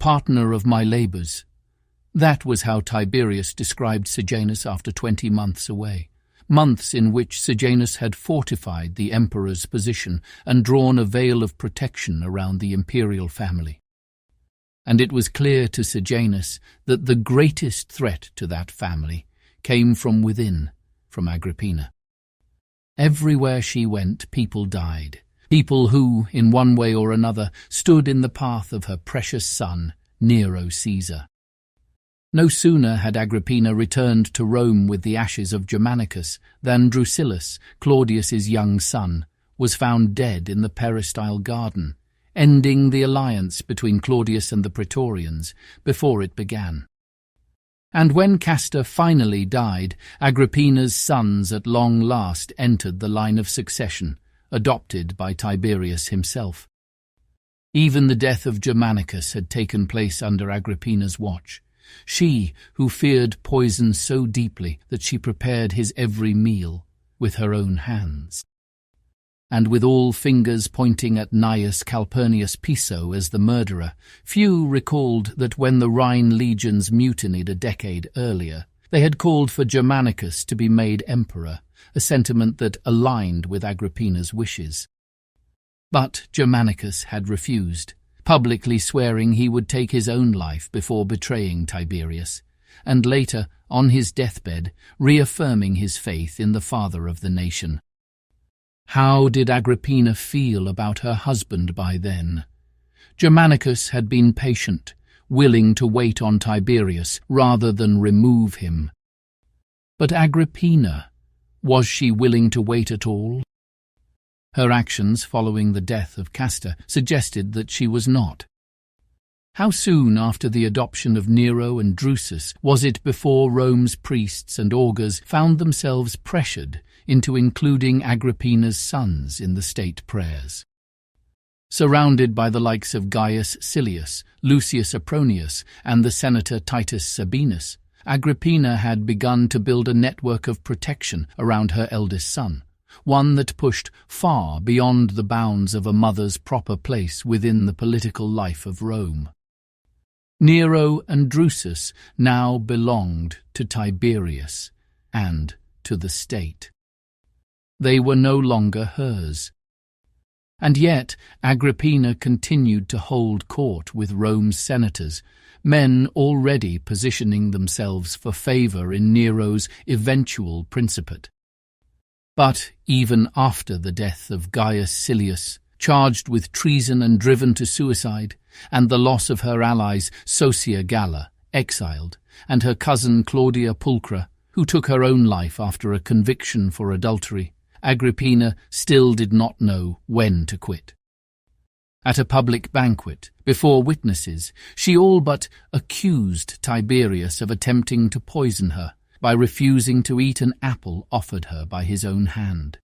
partner of my labours. That was how Tiberius described Sejanus after 20 months away, months in which Sejanus had fortified the emperor's position and drawn a veil of protection around the imperial family. And it was clear to Sejanus that the greatest threat to that family came from within, from Agrippina. Everywhere she went, people died, people who, in one way or another, stood in the path of her precious son, Nero Caesar. No sooner had Agrippina returned to Rome with the ashes of Germanicus than Drusillus, Claudius's young son, was found dead in the peristyle garden, ending the alliance between Claudius and the Praetorians before it began. And when Castor finally died, Agrippina's sons at long last entered the line of succession, adopted by Tiberius himself. Even the death of Germanicus had taken place under Agrippina's watch. She, who feared poison so deeply that she prepared his every meal with her own hands. And with all fingers pointing at Gnaeus Calpurnius Piso as the murderer, few recalled that when the Rhine legions mutinied a decade earlier, they had called for Germanicus to be made emperor, a sentiment that aligned with Agrippina's wishes. But Germanicus had refused, publicly swearing he would take his own life before betraying Tiberius, and later, on his deathbed, reaffirming his faith in the father of the nation. How did Agrippina feel about her husband by then? Germanicus had been patient, willing to wait on Tiberius rather than remove him. But Agrippina, was she willing to wait at all? Her actions following the death of Castor suggested that she was not. How soon after the adoption of Nero and Drusus was it before Rome's priests and augurs found themselves pressured into including Agrippina's sons in the state prayers? Surrounded by the likes of Gaius Silius, Lucius Apronius, and the senator Titus Sabinus, Agrippina had begun to build a network of protection around her eldest son, one that pushed far beyond the bounds of a mother's proper place within the political life of Rome. Nero and Drusus now belonged to Tiberius and to the state. They were no longer hers. And yet Agrippina continued to hold court with Rome's senators, men already positioning themselves for favour in Nero's eventual principate. But even after the death of Gaius Silius, charged with treason and driven to suicide, and the loss of her allies Socia Galla, exiled, and her cousin Claudia Pulchra, who took her own life after a conviction for adultery, Agrippina still did not know when to quit. At a public banquet, before witnesses, she all but accused Tiberius of attempting to poison her by refusing to eat an apple offered her by his own hand.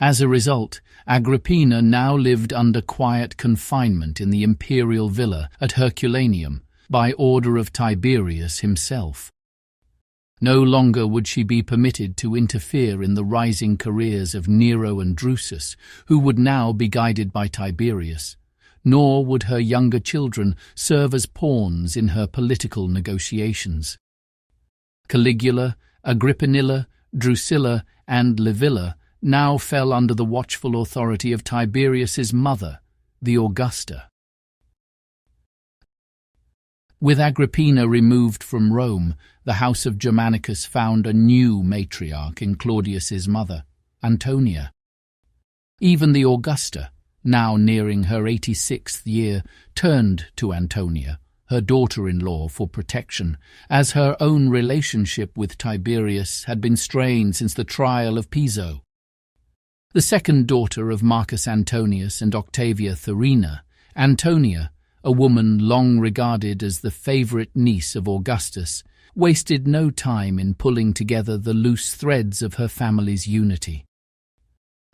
As a result, Agrippina now lived under quiet confinement in the imperial villa at Herculaneum by order of Tiberius himself. No longer would she be permitted to interfere in the rising careers of Nero and Drusus, who would now be guided by Tiberius, nor would her younger children serve as pawns in her political negotiations. Caligula, Agrippinilla, Drusilla, and Livilla now fell under the watchful authority of Tiberius's mother, the Augusta. With Agrippina removed from Rome, the house of Germanicus found a new matriarch in Claudius's mother, Antonia. Even the Augusta, now nearing her 86th year, turned to Antonia, her daughter-in-law, for protection, as her own relationship with Tiberius had been strained since the trial of Piso. The second daughter of Marcus Antonius and Octavia Thurina, Antonia, a woman long regarded as the favourite niece of Augustus, wasted no time in pulling together the loose threads of her family's unity.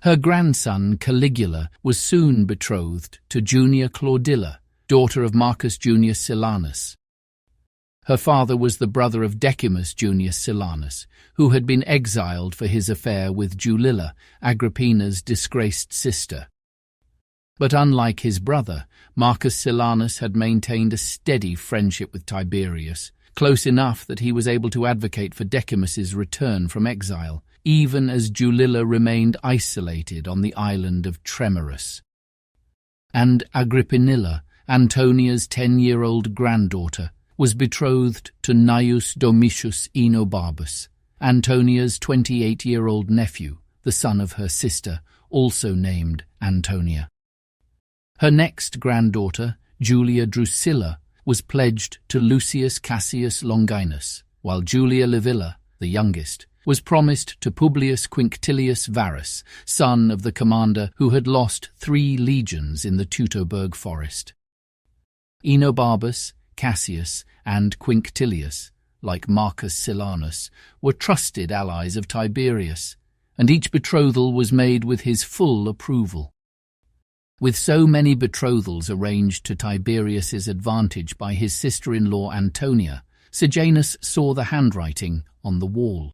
Her grandson Caligula was soon betrothed to Junia Claudilla, daughter of Marcus Junius Silanus. Her father was the brother of Decimus Junius Silanus, who had been exiled for his affair with Julilla, Agrippina's disgraced sister. But unlike his brother, Marcus Silanus had maintained a steady friendship with Tiberius, close enough that he was able to advocate for Decimus's return from exile, even as Julilla remained isolated on the island of Tremorus. And Agrippinilla, Antonia's 10-year-old granddaughter, was betrothed to Gnaeus Domitius Enobarbus, Antonia's 28-year-old nephew, the son of her sister, also named Antonia. Her next granddaughter, Julia Drusilla, was pledged to Lucius Cassius Longinus, while Julia Livilla, the youngest, was promised to Publius Quinctilius Varus, son of the commander who had lost 3 legions in the Teutoburg forest. Enobarbus, Cassius, and Quinctilius, like Marcus Silanus, were trusted allies of Tiberius, and each betrothal was made with his full approval. With so many betrothals arranged to Tiberius's advantage by his sister-in-law Antonia, Sejanus saw the handwriting on the wall.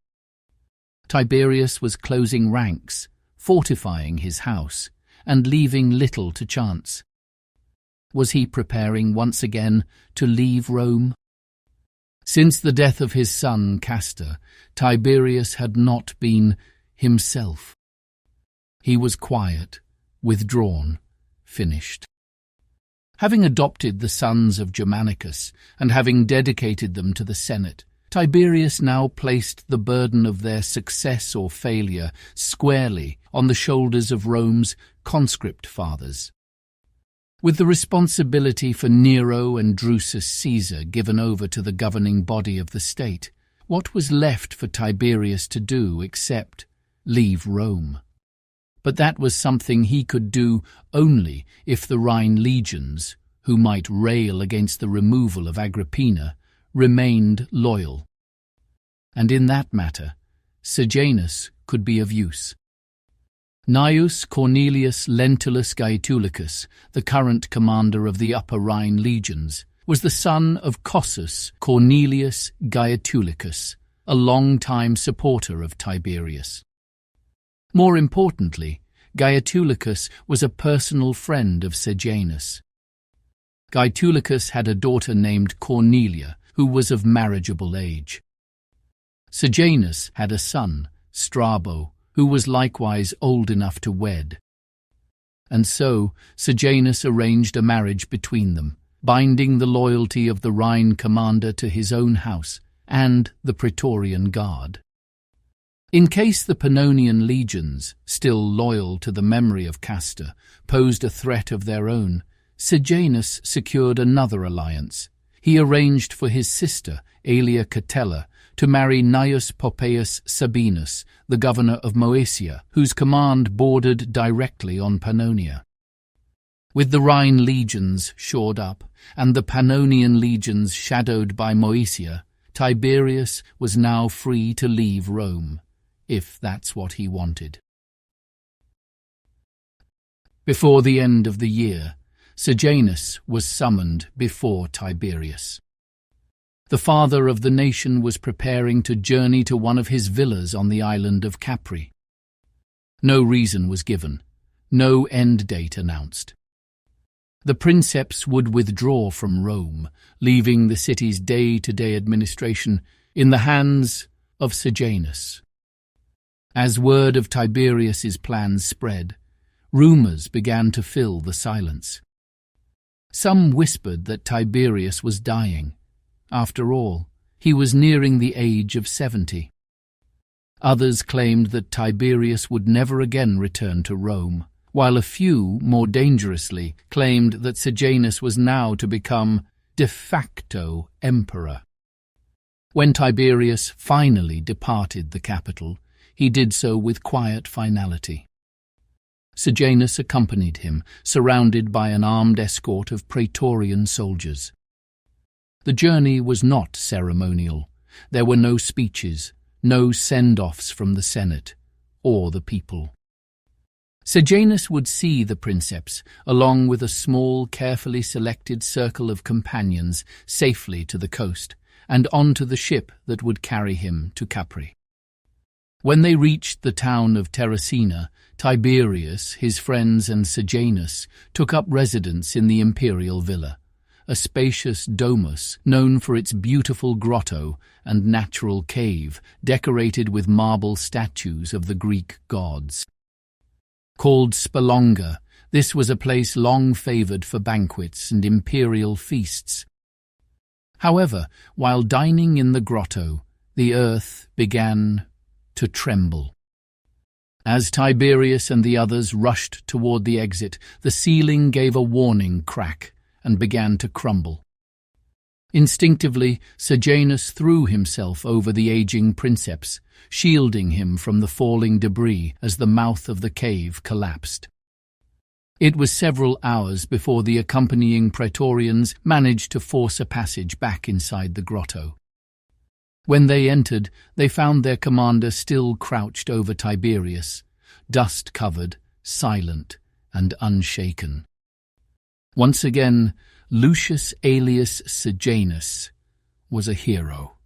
Tiberius was closing ranks, fortifying his house, and leaving little to chance. Was he preparing once again to leave Rome? Since the death of his son Castor, Tiberius had not been himself. He was quiet, withdrawn, finished. Having adopted the sons of Germanicus and having dedicated them to the Senate, Tiberius now placed the burden of their success or failure squarely on the shoulders of Rome's conscript fathers. With the responsibility for Nero and Drusus Caesar given over to the governing body of the state, what was left for Tiberius to do except leave Rome? But that was something he could do only if the Rhine legions, who might rail against the removal of Agrippina, remained loyal. And in that matter, Sejanus could be of use. Gnaeus Cornelius Lentulus Gaetulicus, the current commander of the Upper Rhine legions, was the son of Cossus Cornelius Gaetulicus, a long-time supporter of Tiberius. More importantly, Gaetulicus was a personal friend of Sejanus. Gaetulicus had a daughter named Cornelia, who was of marriageable age. Sejanus had a son, Strabo, who was likewise old enough to wed. And so Sejanus arranged a marriage between them, binding the loyalty of the Rhine commander to his own house and the Praetorian Guard. In case the Pannonian legions, still loyal to the memory of Castor, posed a threat of their own, Sejanus secured another alliance. He arranged for his sister, Aelia Catella, to marry Gnaeus Poppaeus Sabinus, the governor of Moesia, whose command bordered directly on Pannonia. With the Rhine legions shored up, and the Pannonian legions shadowed by Moesia, Tiberius was now free to leave Rome, if that's what he wanted. Before the end of the year, Sejanus was summoned before Tiberius. The father of the nation was preparing to journey to one of his villas on the island of Capri. No reason was given, no end date announced. The princeps would withdraw from Rome, leaving the city's day-to-day administration in the hands of Sejanus. As word of Tiberius's plans spread, rumors began to fill the silence. Some whispered that Tiberius was dying. After all, he was nearing the age of 70. Others claimed that Tiberius would never again return to Rome, while a few, more dangerously, claimed that Sejanus was now to become de facto emperor. When Tiberius finally departed the capital, he did so with quiet finality. Sejanus accompanied him, surrounded by an armed escort of Praetorian soldiers. The journey was not ceremonial. There were no speeches, no send-offs from the Senate or the people. Sejanus would see the princeps, along with a small, carefully selected circle of companions, safely to the coast, and onto the ship that would carry him to Capri. When they reached the town of Terracina, Tiberius, his friends and Sejanus took up residence in the imperial villa, a spacious domus known for its beautiful grotto and natural cave decorated with marble statues of the Greek gods. Called Spelonga, this was a place long favoured for banquets and imperial feasts. However, while dining in the grotto, the earth began to tremble. As Tiberius and the others rushed toward the exit, the ceiling gave a warning crack and began to crumble. Instinctively, Sejanus threw himself over the aging princeps, shielding him from the falling debris as the mouth of the cave collapsed. It was several hours before the accompanying praetorians managed to force a passage back inside the grotto. When they entered, they found their commander still crouched over Tiberius, dust-covered, silent, and unshaken. Once again, Lucius Aelius Sejanus was a hero.